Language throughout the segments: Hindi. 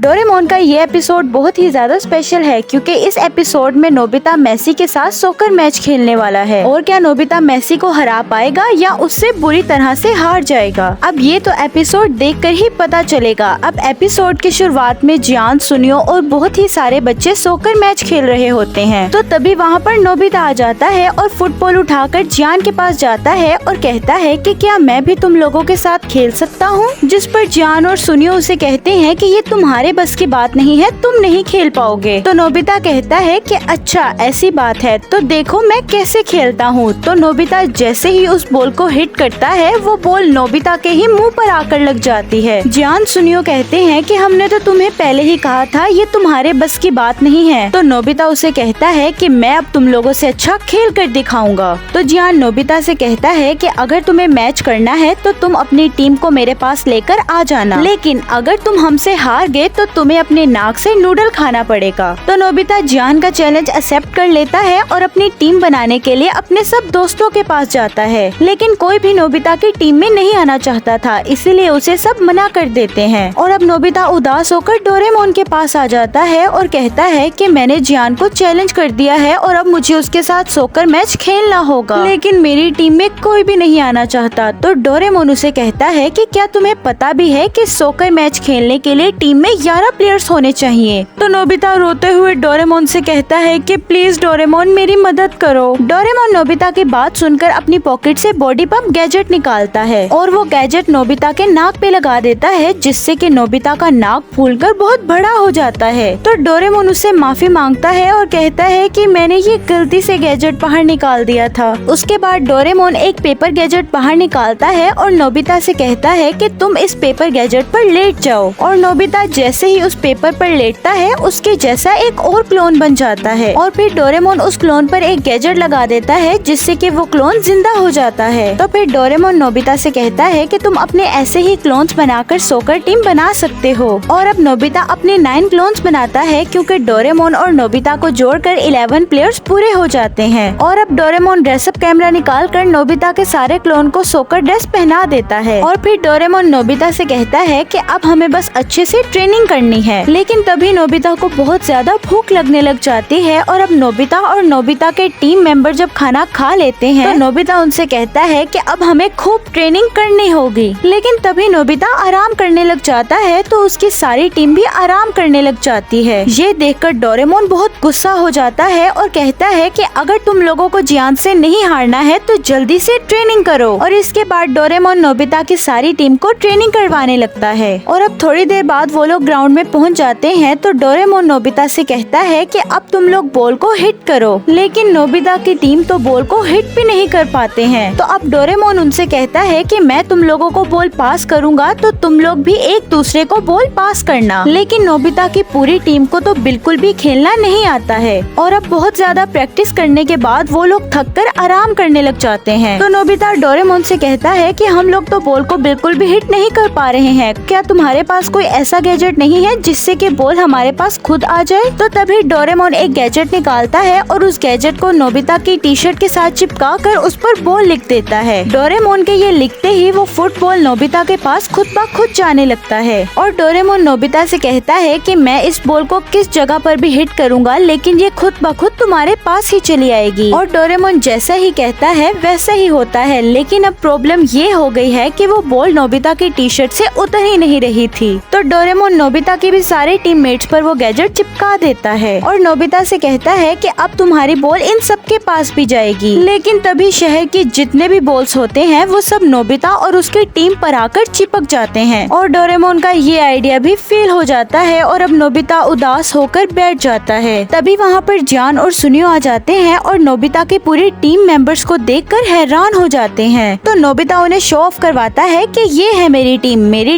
डोरेमोन का ये एपिसोड बहुत ही ज्यादा स्पेशल है क्योंकि इस एपिसोड में नोबिता मेसी के साथ सॉकर मैच खेलने वाला है। और क्या नोबिता मेसी को हरा पाएगा या उससे बुरी तरह से हार जाएगा? अब ये तो एपिसोड देखकर ही पता चलेगा। अब एपिसोड की शुरुआत में जियान, सुनियो और बहुत ही सारे बच्चे सॉकर मैच खेल रहे होते हैं। तो तभी वहाँ पर नोबिता आ जाता है और फुटबॉल उठाकर जियान के पास जाता है और कहता है कि क्या मैं भी तुम लोगों के साथ खेल सकता हूँ? जिस पर जियान और सुनियो उसे कहते हैं कि ये तुम्हारे बस की बात नहीं है, तुम नहीं खेल पाओगे। तो नोबिता कहता है कि अच्छा ऐसी बात है, तो देखो मैं कैसे खेलता हूँ। तो नोबिता जैसे ही उस बॉल को हिट करता है वो बॉल नोबिता के ही मुंह पर आकर लग जाती है। जियान, सुनियो कहते हैं कि हमने तो तुम्हें पहले ही कहा था ये तुम्हारे बस की बात नहीं है। तो नोबिता उसे कहता है कि मैं अब तुम लोगों से अच्छा खेल कर दिखाऊंगा। तो जियान नोबिता से कहता है कि अगर तुम्हें मैच करना है तो तुम अपनी टीम को मेरे पास लेकर आ जाना, लेकिन अगर तुम हमसे हार गए तो तुम्हें अपने नाक से नूडल खाना पड़ेगा। तो नोबिता जियान का चैलेंज एक्सेप्ट कर लेता है और अपनी टीम बनाने के लिए अपने सब दोस्तों के पास जाता है, लेकिन कोई भी नोबिता की टीम में नहीं आना चाहता था, इसीलिए उसे सब मना कर देते हैं। और अब नोबिता उदास होकर डोरेमोन के पास आ जाता है और कहता है कि मैंने जियान को चैलेंज कर दिया है और अब मुझे उसके साथ सॉकर मैच खेलना होगा, लेकिन मेरी टीम में कोई भी नहीं आना चाहता। तो डोरेमोन उसे कहता है कि क्या तुम्हें पता भी है कि सॉकर मैच खेलने के लिए टीम में 11 प्लेयर्स होने चाहिए? तो नोबिता रोते हुए डोरेमोन से कहता है कि प्लीज डोरेमोन मेरी मदद करो। डोरेमोन नोबिता की बात सुनकर अपनी पॉकेट से बॉडी पंप गैजेट निकालता है और वो गैजेट नोबिता के नाक पे लगा देता है, जिससे कि नोबिता का नाक फूलकर बहुत बड़ा हो जाता है। तो डोरेमोन उससे माफी मांगता है और कहता है कि मैंने ये गलती से गैजेट बाहर निकाल दिया था। उसके बाद डोरेमोन एक पेपर गैजेट बाहर निकालता है और नोबिता से कहता है कि तुम इस पेपर गैजेट पर लेट जाओ। और नोबिता जैसे ही उस पेपर पर लेटता है उसके जैसा एक और क्लोन बन जाता है और फिर डोरेमोन उस क्लोन पर एक गैजेट लगा देता है, जिससे कि वो क्लोन जिंदा हो जाता है। तो फिर डोरेमोन नोबिता से कहता है कि तुम अपने ऐसे ही क्लोन्स बनाकर सॉकर टीम बना सकते हो। और अब नोबिता अपने 9 क्लोन्स बनाता है क्योंकि डोरेमोन और नोबिता को जोड़कर 11 प्लेयर्स पूरे हो जाते हैं। और अब डोरेमोन ड्रेसअप कैमरा निकाल कर नोबिता के सारे क्लोन को सॉकर ड्रेस पहना देता है। और फिर डोरेमोन नोबिता से कहता है कि अब हमें बस अच्छे से ट्रेनिंग करनी है। लेकिन तभी नोबिता को बहुत ज्यादा भूख लगने लग जाती है और अब नोबिता और नोबिता के टीम मेंबर जब खाना खा लेते हैं तो नोबिता उनसे कहता है कि अब हमें खूब ट्रेनिंग करनी होगी। लेकिन तभी नोबिता आराम करने लग जाता है तो उसकी सारी टीम भी आराम करने लग जाती है। ये देखकर डोरेमोन बहुत गुस्सा हो जाता है और कहता है कि अगर तुम लोगों को जियान से नहीं हारना है तो जल्दी से ट्रेनिंग करो। और इसके बाद डोरेमोन नोबिता की सारी टीम को ट्रेनिंग करवाने लगता है। और अब थोड़ी देर बाद वो लोग ग्राउंड में पहुंच जाते हैं तो डोरेमोन नोबिता से कहता है कि अब तुम लोग बॉल को हिट करो, लेकिन नोबिता की टीम तो बॉल को हिट भी नहीं कर पाते हैं। तो अब डोरेमोन उनसे कहता है कि मैं तुम लोगों को बॉल पास करूंगा तो तुम लोग भी एक दूसरे को बॉल पास करना। लेकिन नोबिता की पूरी टीम को तो बिल्कुल भी खेलना नहीं आता है और अब बहुत ज्यादा प्रैक्टिस करने के बाद वो लोग थक कर आराम करने लग जाते हैं। तो नोबिता डोरेमोन से कहता है कि हम लोग तो बॉल को बिल्कुल भी हिट नहीं कर पा रहे हैं, क्या तुम्हारे पास कोई ऐसा गैजेट नहीं है जिससे कि बॉल हमारे पास खुद आ जाए? तो तभी डोरेमोन एक गैजेट निकालता है और उस गैजेट को नोबिता की टी शर्ट के साथ चिपका कर उस पर बॉल लिख देता है। डोरेमोन के ये लिखते ही वो फुटबॉल नोबिता के पास खुद ब खुद जाने लगता है। और डोरेमोन नोबिता से कहता है कि मैं इस बॉल को किस जगह पर भी हिट करूंगा, लेकिन ये खुद ब खुद तुम्हारे पास ही चली आएगी। और डोरेमोन जैसा ही कहता है वैसा ही होता है, लेकिन अब प्रॉब्लम ये हो गई है कि वो बॉल नोबिता की टी शर्ट से उतर ही नहीं रही थी। तो डोरेमोन नोबिता के भी सारे टीममेट्स पर वो गैजेट चिपका देता है और नोबिता से कहता है कि अब तुम्हारी बॉल इन सब के पास भी जाएगी। लेकिन तभी शहर के जितने भी बॉल्स होते हैं वो सब नोबिता और उसकी टीम पर आकर चिपक जाते हैं और डोरेमोन का ये आइडिया भी फेल हो जाता है और अब नोबिता उदास होकर बैठ जाता है। तभी वहाँ पर जियान और सुनियो आ जाते हैं और नोबिता के पूरे टीम मेंबर्स को देखकर हैरान हो जाते हैं। तो नोबिता उन्हें शो ऑफ करवाता है कि ये है मेरी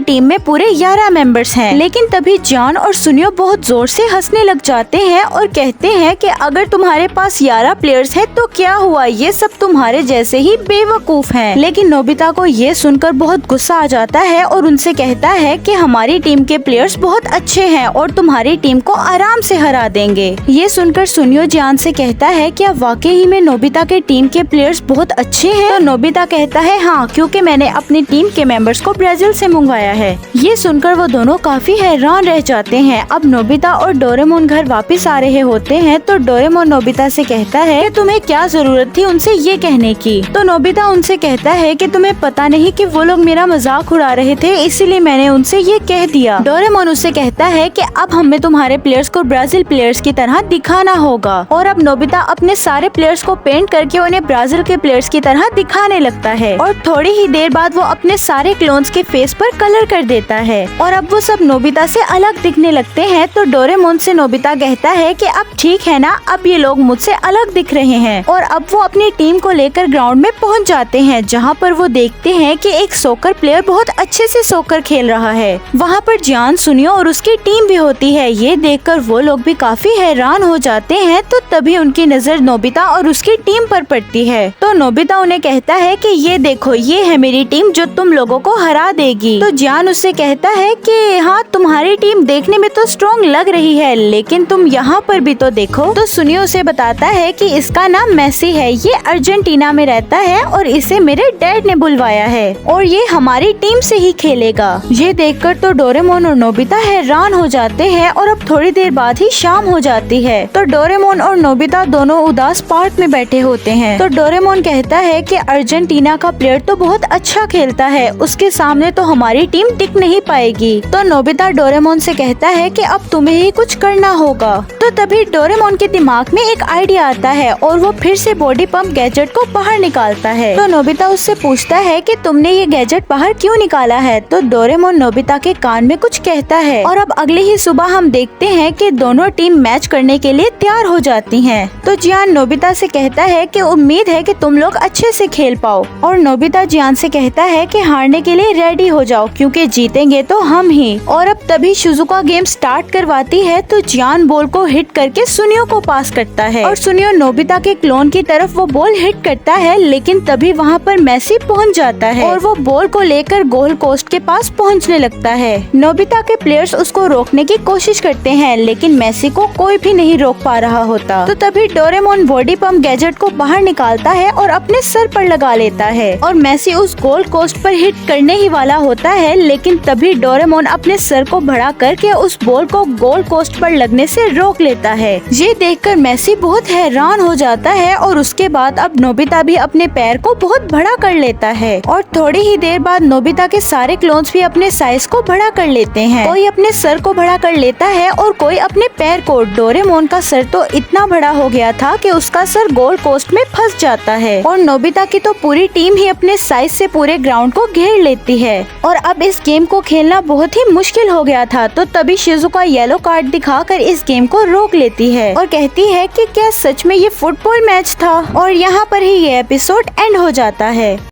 टीम में पूरे 11 मेंबर्स हैं। लेकिन तभी जियान और सुनियो बहुत जोर से हंसने लग जाते हैं और कहते हैं कि अगर तुम्हारे पास 11 प्लेयर्स हैं तो क्या हुआ, ये सब तुम्हारे जैसे ही बेवकूफ हैं। लेकिन नोबिता को ये सुनकर बहुत गुस्सा आ जाता है और उनसे कहता है कि हमारी टीम के प्लेयर्स बहुत अच्छे हैं और तुम्हारी टीम को आराम से हरा देंगे। ये सुनकर सुनियो जियान से कहता है क्या वाकई में नोबिता के टीम के प्लेयर्स बहुत अच्छे हैं? तो नोबिता कहता है हाँ, क्योंकि मैंने अपनी टीम के मेंबर्स को ब्राजील से मंगवाया है। ये सुनकर वो दोनों काफी हैरान रह जाते हैं। अब नोबिता और डोरेमोन घर वापस आ रहे होते हैं तो डोरेमोन नोबिता से कहता है कि तुम्हें क्या जरूरत थी उनसे ये कहने की। तो नोबिता उनसे कहता है कि तुम्हें पता नहीं कि वो लोग मेरा मजाक उड़ा रहे थे, इसीलिए मैंने उनसे ये कह दिया। डोरेमोन उससे कहता है कि अब हमें तुम्हारे प्लेयर्स को ब्राजील प्लेयर्स की तरह दिखाना होगा। और अब नोबिता अपने सारे प्लेयर्स को पेंट करके उन्हें ब्राजील के प्लेयर्स की तरह दिखाने लगता है और थोड़ी ही देर बाद वो अपने सारे क्लोन्स के फेस पर कलर कर देता है और अब वो सब नोबिता से अलग दिखने लगते हैं। तो डोरेमोन से नोबिता कहता है कि अब ठीक है ना, अब ये लोग मुझसे अलग दिख रहे हैं। और अब वो अपनी टीम को लेकर ग्राउंड में पहुंच जाते हैं जहां पर वो देखते हैं कि एक सोकर प्लेयर बहुत अच्छे से सोकर खेल रहा है। वहां पर जियान, सुनियो और उसकी टीम भी होती है। ये देखकर वो लोग भी काफी हैरान हो जाते हैं। तो तभी उनकी नजर नोबिता और उसकी टीम पर पड़ती है। तो नोबिता उन्हें कहता है कि ये देखो, ये है मेरी टीम जो तुम लोगों को हरा देगी। तो जियान उससे कहता है कि हाँ, तुम्हारी टीम देखने में तो स्ट्रॉन्ग लग रही है, लेकिन तुम यहाँ पर भी तो देखो। तो सुनियो उसे बताता है कि इसका नाम मेसी है, ये अर्जेंटीना में रहता है और इसे मेरे डैड ने बुलवाया है और ये हमारी टीम से ही खेलेगा। ये देखकर तो डोरेमोन और नोबिता हैरान हो जाते हैं और अब थोड़ी देर बाद ही शाम हो जाती है। तो डोरेमोन और नोबिता दोनों उदास पार्क में बैठे होते हैं। तो डोरेमोन कहता है कि अर्जेंटीना का प्लेयर तो बहुत अच्छा खेलता है, उसके सामने तो हमारी टीम टिक नहीं पाएगी। तो नोबिता डोरेमोन से कहता है कि अब तुम्हें ही कुछ करना होगा। तो तभी डोरेमोन के दिमाग में एक आइडिया आता है और वो फिर से बॉडी पंप गैजेट को बाहर निकालता है। तो नोबिता उससे पूछता है कि तुमने ये गैजेट बाहर क्यों निकाला है। तो डोरेमोन नोबिता के कान में कुछ कहता है और अब अगले ही सुबह हम देखते हैं कि दोनों टीम मैच करने के लिए तैयार हो जाती हैं। तो जियान नोबिता से कहता है कि उम्मीद है कि तुम लोग अच्छे से खेल पाओ और नोबिता जियान से कहता है कि हारने के लिए रेडी हो जाओ क्योंकि जीतेंगे तो हम ही। और अब तभी शिजुका गेम स्टार्ट करवाती है तो जियान बॉल को हिट करके सुनियो को पास करता है और सुनियो नोबिता के क्लोन की तरफ वो बॉल हिट करता है, लेकिन तभी वहाँ पर मेसी पहुँच जाता है और वो बॉल को लेकर गोल पोस्ट के पास पहुँचने लगता है। नोबिता के प्लेयर्स उसको रोकने की कोशिश करते हैं, लेकिन मेसी को कोई भी नहीं रोक पा रहा होता। तो तभी डोरेमोन बॉडी पंप गैजेट को बाहर निकालता है और अपने सर पर लगा लेता है और मेसी उस गोल पोस्ट पर हिट करने ही वाला होता है, लेकिन तभी डोरेमोन अपने सर को बढ़ा करके उस बॉल को गोल पोस्ट पर लगने से रोक लेता है। ये देखकर मेसी बहुत हैरान हो जाता है और उसके बाद अब नोबिता भी अपने पैर को बहुत बड़ा कर लेता है और थोड़ी ही देर बाद नोबिता के सारे क्लोन्स भी अपने साइज को बड़ा कर लेते हैं। कोई अपने सर को बड़ा कर लेता है और कोई अपने पैर को। डोरेमोन का सर तो इतना बड़ा हो गया था कि उसका सर गोल पोस्ट में फंस जाता है और नोबिता की तो पूरी टीम ही अपने साइज से पूरे ग्राउंड को घेर लेती है और अब इस गेम को खेलना बहुत ही मुश्किल हो गया था। तो तभी शिजुका येलो कार्ड दिखाकर इस गेम को रोक लेती है और कहती है कि क्या सच में ये फुटबॉल मैच था। और यहाँ पर ही ये एपिसोड एंड हो जाता है।